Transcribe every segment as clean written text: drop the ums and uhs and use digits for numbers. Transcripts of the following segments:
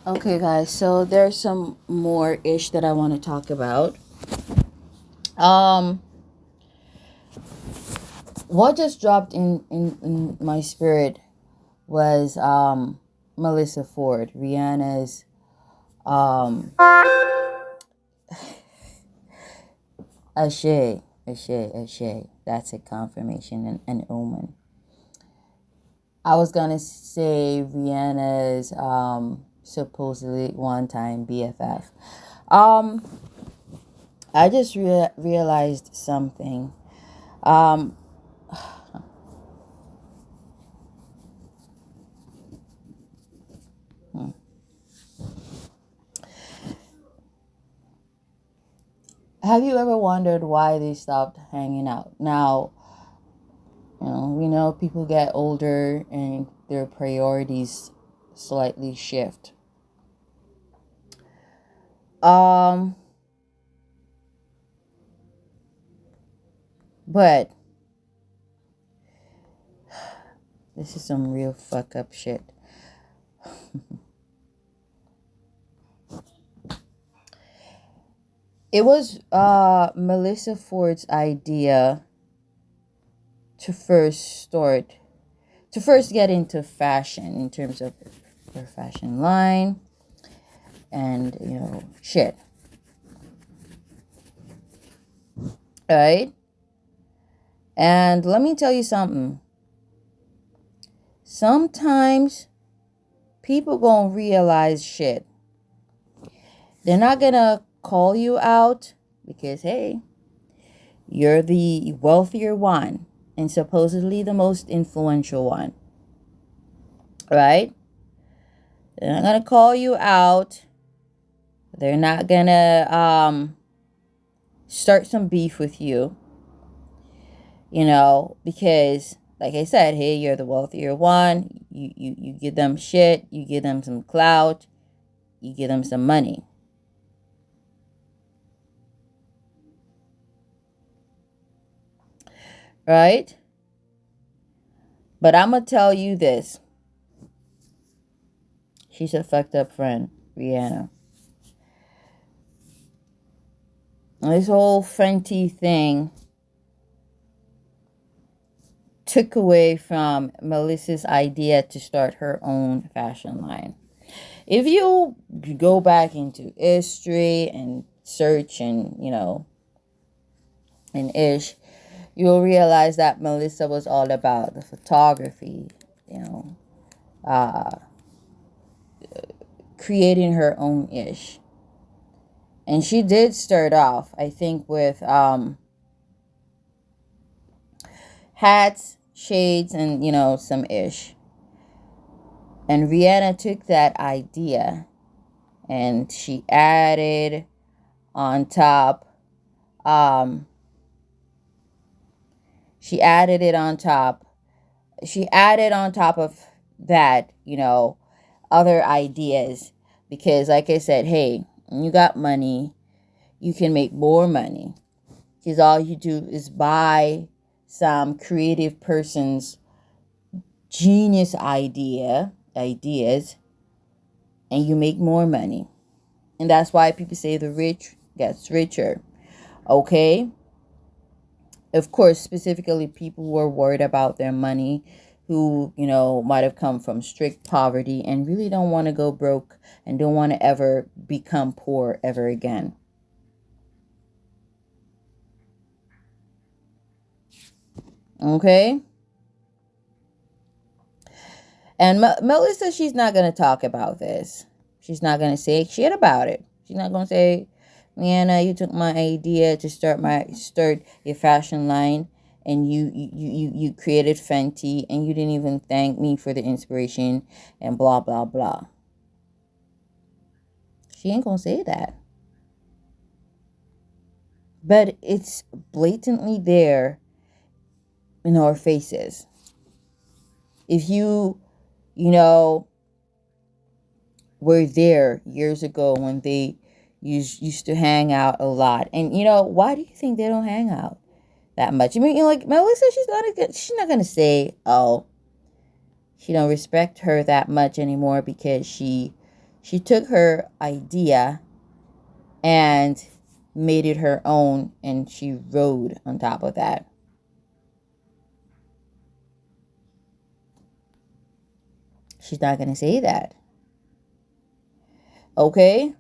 Okay, guys, so there's some more ish that I want to talk about. Um, what just dropped in my spirit was Melissa Ford, Rihanna's um Ashe. That's a confirmation and an omen. I was gonna say Rihanna's supposedly one time BFF. Um, I just realized something. Um, hmm. Have you ever wondered why they stopped hanging out? Now, we know people get older and their priorities slightly shift. Um, but this is some real fuck up shit. It was Melissa Ford's idea to first get into fashion in terms of her fashion line and shit. Right? And let me tell you something. Sometimes people gonna realize shit. They're not gonna call you out because hey, you're the wealthier one and supposedly the most influential one. Right? They're not gonna call you out. They're not gonna start some beef with you. Because like I said, hey, you're the wealthier one. You give them shit, you give them some clout, you give them some money. Right? But I'm gonna tell you this. She's a fucked up friend, Rihanna. This whole Fenty thing took away from Melissa's idea to start her own fashion line. If you go back into history and search and ish, you'll realize that Melissa was all about the photography, you know, uh, creating her own ish. And she did start off, I think, with hats, shades, and some ish. And Rihanna took that idea and she added on top. She added it on top. She added on top of that, other ideas because, like I said, hey, you got money, you can make more money because all you do is buy some creative person's genius ideas and you make more money. And that's why people say the rich gets richer. Okay? Of course, specifically people who are worried about their money, who, might have come from strict poverty and really don't want to go broke and don't want to ever become poor ever again. Okay? And Melissa, she's not going to talk about this. She's not going to say shit about it. She's not going to say, Rihanna, you took my idea to start your fashion line and you created Fenty and you didn't even thank me for the inspiration and blah, blah, blah. She ain't going to say that. But it's blatantly there in our faces. If you know, were there years ago when they used to hang out a lot. And why do you think they don't hang out that much? I mean, like Melissa, she's not gonna say, oh, she don't respect her that much anymore because she She took her idea and made it her own, and she rode on top of that. She's not going to say that. Okay?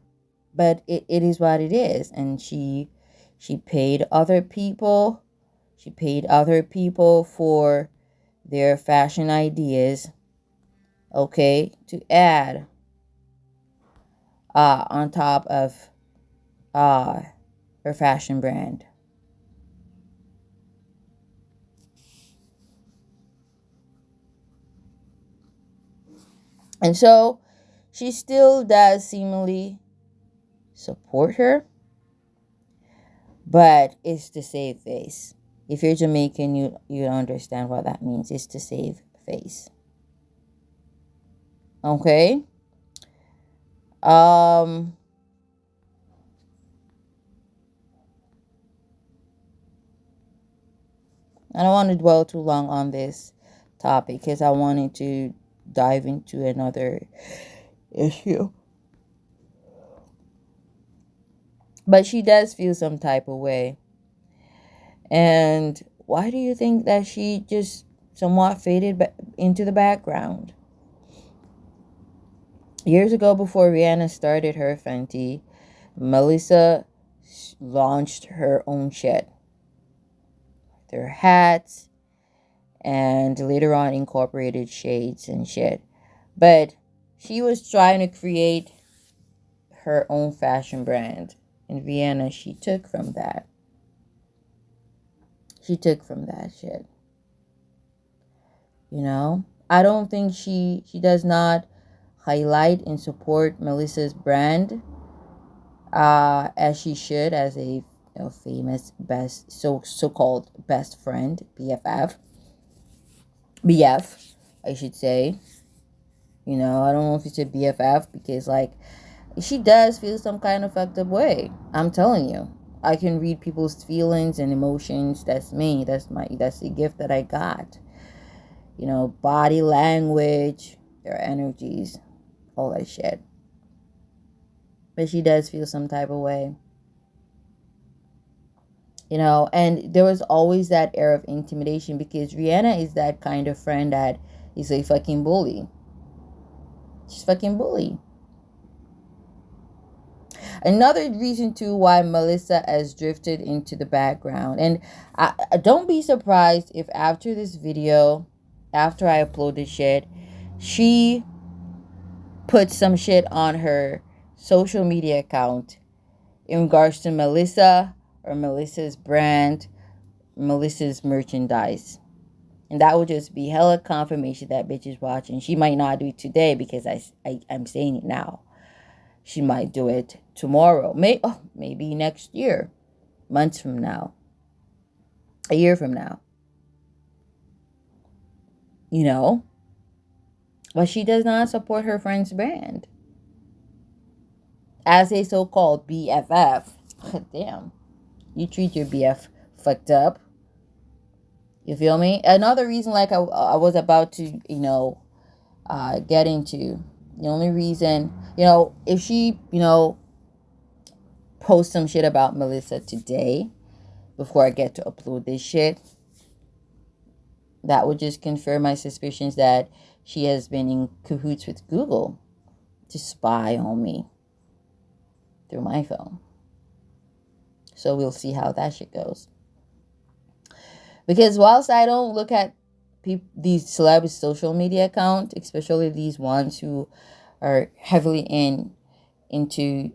But it is what it is. And she paid other people. She paid other people for their fashion ideas. Okay? To add on top of her fashion brand. And so she still does seemingly support her, but it's to save face. If you're Jamaican, you understand what that means. It's to save face. Okay? I don't want to dwell too long on this topic because I wanted to dive into another issue. But she does feel some type of way. And why do you think that she just somewhat faded into the background? Years ago, before Rihanna started her Fenty, Melissa launched her own shit. Their hats, and later on incorporated shades and shit. But she was trying to create her own fashion brand. In Vienna, she took from that. She took from that shit. You know? I don't think she does not highlight and support Melissa's brand as she should, as a famous best so-called best friend, BF, I should say. I don't know if it's a BFF because she does feel some kind of fucked up way. I'm telling you. I can read people's feelings and emotions. That's me. That's the gift that I got. Body language, their energies, all that shit. But she does feel some type of way. And there was always that air of intimidation because Rihanna is that kind of friend that is a fucking bully. She's fucking bully. Another reason too why Melissa has drifted into the background, and I don't be surprised if after this video, after I upload this shit, she put some shit on her social media account in regards to Melissa or Melissa's brand, Melissa's merchandise. And that would just be hella confirmation that bitch is watching. She might not do it today because I'm saying it now. She might do it tomorrow. Maybe next year. Months from now. A year from now. But she does not support her friend's brand. As a so-called BFF. Damn. You treat your BF fucked up. You feel me? Another reason, I was about to, get into. The only reason, if she, post some shit about Melissa today, before I get to upload this shit, that would just confirm my suspicions that she has been in cahoots with Google to spy on me through my phone. So we'll see how that shit goes. Because whilst I don't look at these celebs' social media account, especially these ones who are heavily into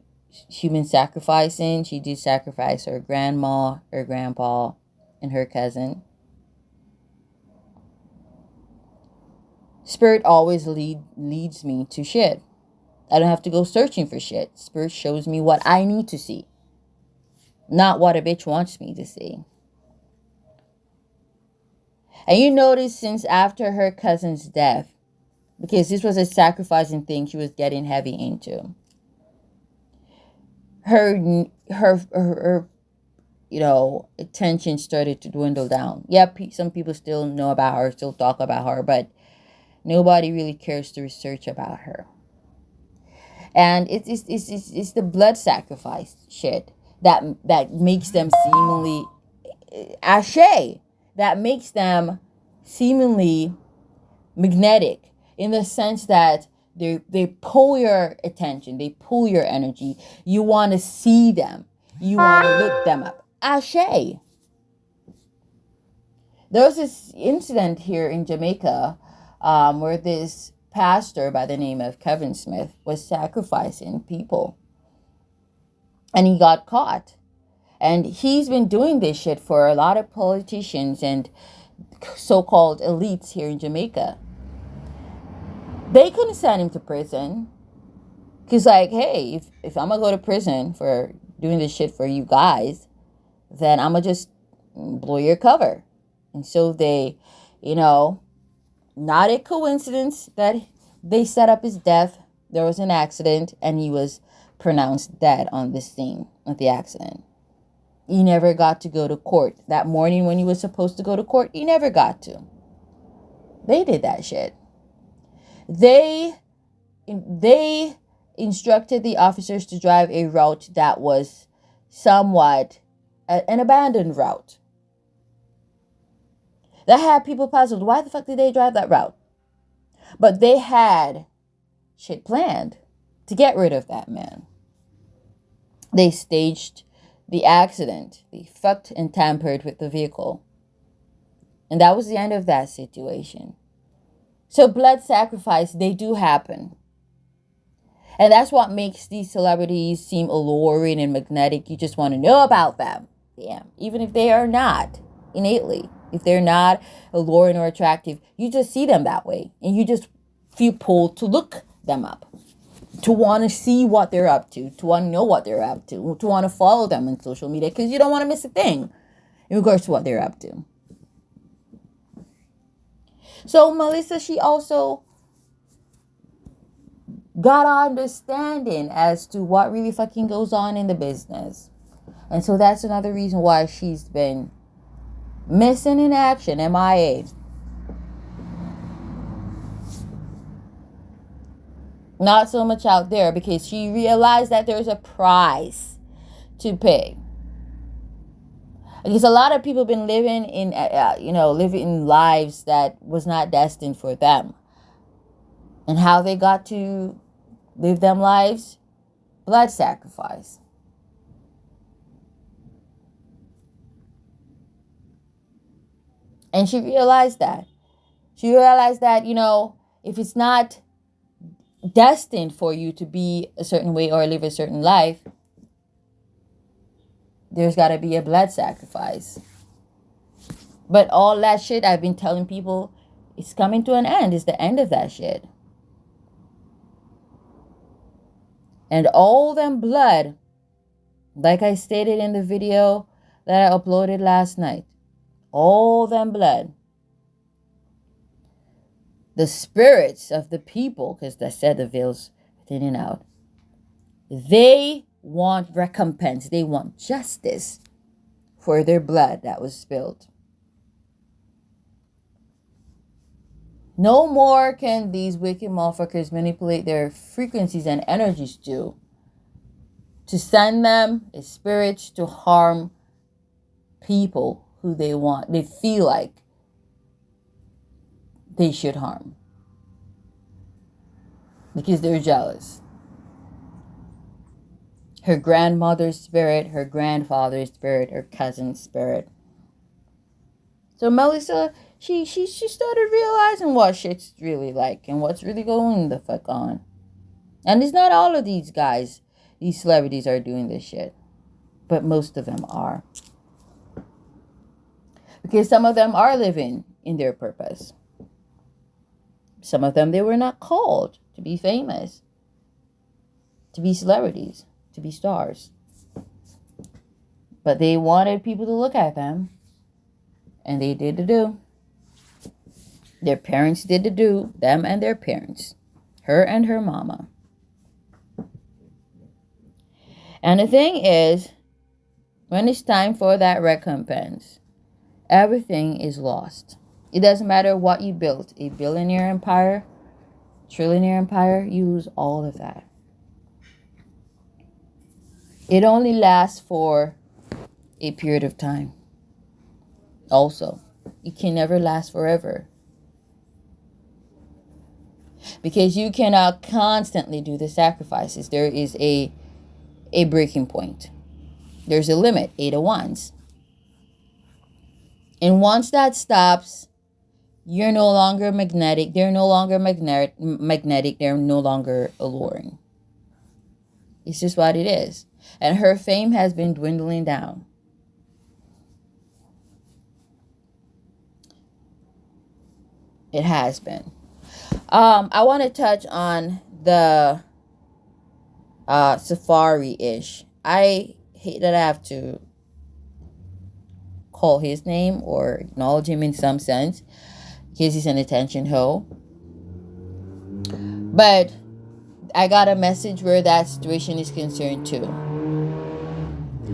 human sacrificing, she did sacrifice her grandma, her grandpa, and her cousin. Spirit always leads me to shit. I don't have to go searching for shit. Spirit shows me what I need to see, not what a bitch wants me to see. And you notice since after her cousin's death, because this was a sacrificing thing she was getting heavy into, her attention started to dwindle down. Yeah, some people still know about her, still talk about her, but nobody really cares to research about her. And it's the blood sacrifice shit that makes them seemingly ashe, that makes them seemingly magnetic, in the sense that they pull your attention, they pull your energy. You want to see them, you want to look them up. Ashe. There was this incident here in Jamaica, where this pastor by the name of Kevin Smith was sacrificing people, and he got caught. And he's been doing this shit for a lot of politicians and so-called elites here in Jamaica. They couldn't send him to prison. Because, like, hey, if I'm going to go to prison for doing this shit for you guys, then I'm going to just blow your cover. And so they, not a coincidence that they set up his death. There was an accident and he was pronounced dead on the scene of the accident. He never got to go to court. That morning when he was supposed to go to court, he never got to. They did that shit. They instructed the officers to drive a route that was somewhat an abandoned route. That had people puzzled. Why the fuck did they drive that route? But they had shit planned to get rid of that man. They staged the accident. They fucked and tampered with the vehicle. And that was the end of that situation. So blood sacrifice, they do happen. And that's what makes these celebrities seem alluring and magnetic. You just want to know about them. Damn. Even if they are not innately. If they're not alluring or attractive, you just see them that way. And you just feel pulled to look them up. To want to see what they're up to want to know what they're up to want to follow them on social media, because you don't want to miss a thing in regards to what they're up to. So Melissa, she also got understanding as to what really fucking goes on in the business. And so that's another reason why she's been missing in action, MIA. Not so much out there, because she realized that there's a price to pay. Because a lot of people have been living in lives that was not destined for them. And how they got to live them lives? Blood sacrifice. And she realized that. She realized that, if it's not destined for you to be a certain way or live a certain life, there's got to be a blood sacrifice. But all that shit I've been telling people, it's coming to an end. It's the end of that shit. And all them blood, like I stated in the video that I uploaded last night, all them blood, the spirits of the people, because they said the veil's thin and out, they want recompense. They want justice for their blood that was spilled. No more can these wicked motherfuckers manipulate their frequencies and energies to send them a spirit to harm people who they feel like they should harm. Because they're jealous. Her grandmother's spirit, her grandfather's spirit, her cousin's spirit. So Melissa, she started realizing what shit's really like and what's really going the fuck on. And it's not all of these guys, these celebrities are doing this shit. But most of them are. Because some of them are living in their purpose. Some of them, they were not called to be famous, to be celebrities, to be stars. But they wanted people to look at them. And they did the do. Their parents did the do. Them and their parents. Her and her mama. And the thing is, when it's time for that recompense, everything is lost. It doesn't matter what you built. A billionaire empire, trillionaire empire, you lose all of that. It only lasts for a period of time. Also, it can never last forever. Because you cannot constantly do the sacrifices. There is a breaking point. There's a limit, 8 of Wands. And once that stops, you're no longer magnetic. They're no longer magnetic. They're no longer alluring. It's just what it is. And her fame has been dwindling down. It has been. I want to touch on the Safari-ish. I hate that I have to call his name or acknowledge him in some sense because he's an attention hoe. But I got a message where that situation is concerned too.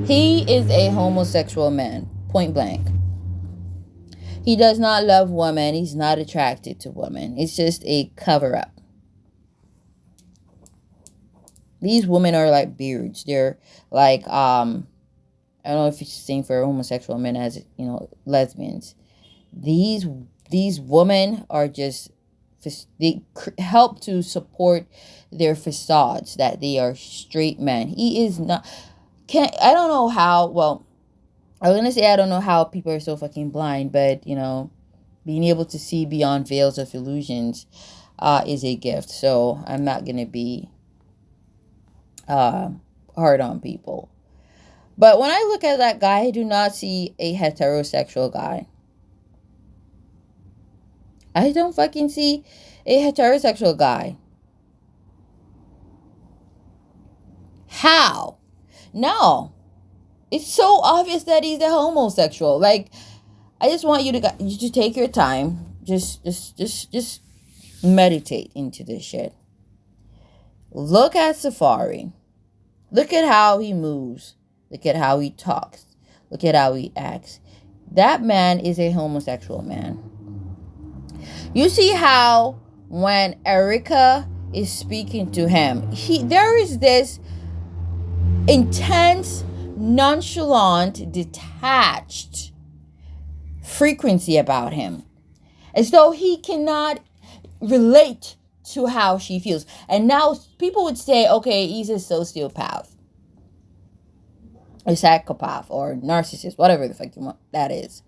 He is a homosexual man, point blank. He does not love women. He's not attracted to women. It's just a cover-up. These women are like beards. They're like, I don't know if it's the same for homosexual men as, lesbians. These women are just, they help to support their facades that they are straight men. He is not, I don't know how, well, I was going to say I don't know how people are so fucking blind, but, being able to see beyond veils of illusions is a gift. So I'm not going to be hard on people. But when I look at that guy, I do not see a heterosexual guy. I don't fucking see a heterosexual guy. How? No. It's so obvious that he's a homosexual. Like, I just want you to take your time. Just meditate into this shit. Look at Safari. Look at how he moves. Look at how he talks. Look at how he acts. That man is a homosexual man. You see how when Erica is speaking to him, there is this intense, nonchalant, detached frequency about him. As though he cannot relate to how she feels. And now people would say, okay, he's a sociopath. A psychopath or narcissist, whatever the fuck you want that is.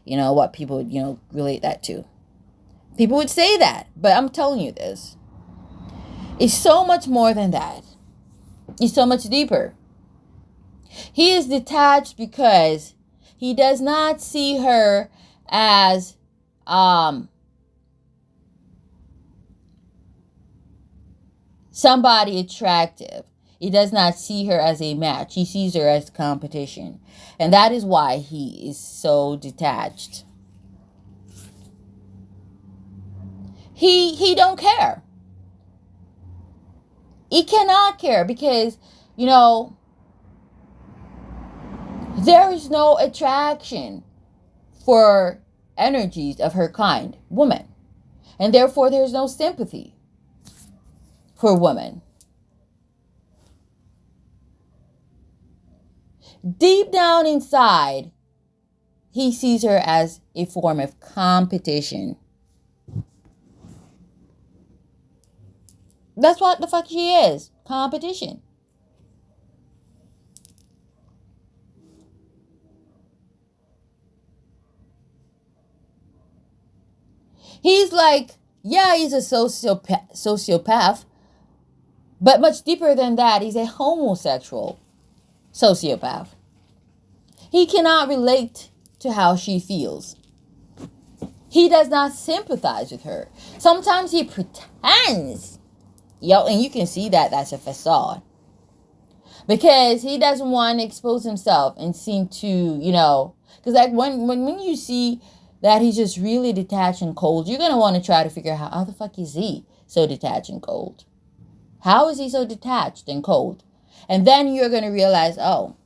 What people would, relate that to. People would say that, but I'm telling you this. It's so much more than that. It's so much deeper. He is detached because he does not see her as somebody attractive. He does not see her as a match. He sees her as competition. And that is why he is so detached. He don't care. He cannot care because, there is no attraction for energies of her kind, woman. And therefore there's no sympathy for women. Deep down inside, he sees her as a form of competition. That's what the fuck she is. Competition. He's like, yeah, he's a sociopath. But much deeper than that, he's a homosexual sociopath. He cannot relate to how she feels. He does not sympathize with her. Sometimes he pretends. And you can see that that's a facade. Because he doesn't want to expose himself and seem to, because like when you see that he's just really detached and cold, you're going to want to try to figure out how the fuck is he so detached and cold? How is he so detached and cold? And then you're going to realize, oh,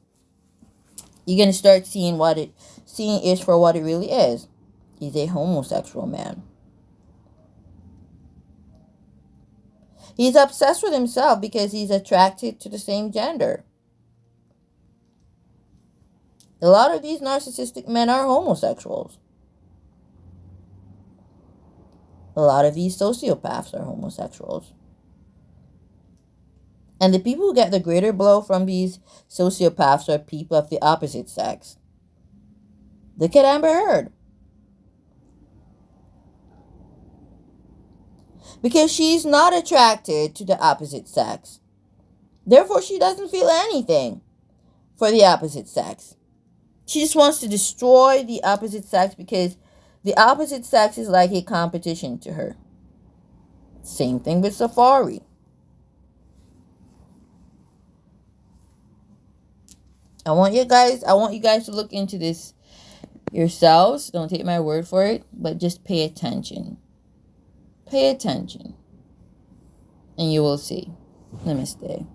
you're going to start seeing it for what it really is. He's a homosexual man. He's obsessed with himself because he's attracted to the same gender. A lot of these narcissistic men are homosexuals. A lot of these sociopaths are homosexuals. And the people who get the greater blow from these sociopaths are people of the opposite sex. Look at Amber Heard. Because she's not attracted to the opposite sex. Therefore, she doesn't feel anything for the opposite sex. She just wants to destroy the opposite sex because the opposite sex is like a competition to her. Same thing with Safari. I want you guys to look into this yourselves. Don't take my word for it, but just pay attention. Pay attention. And you will see. Namaste.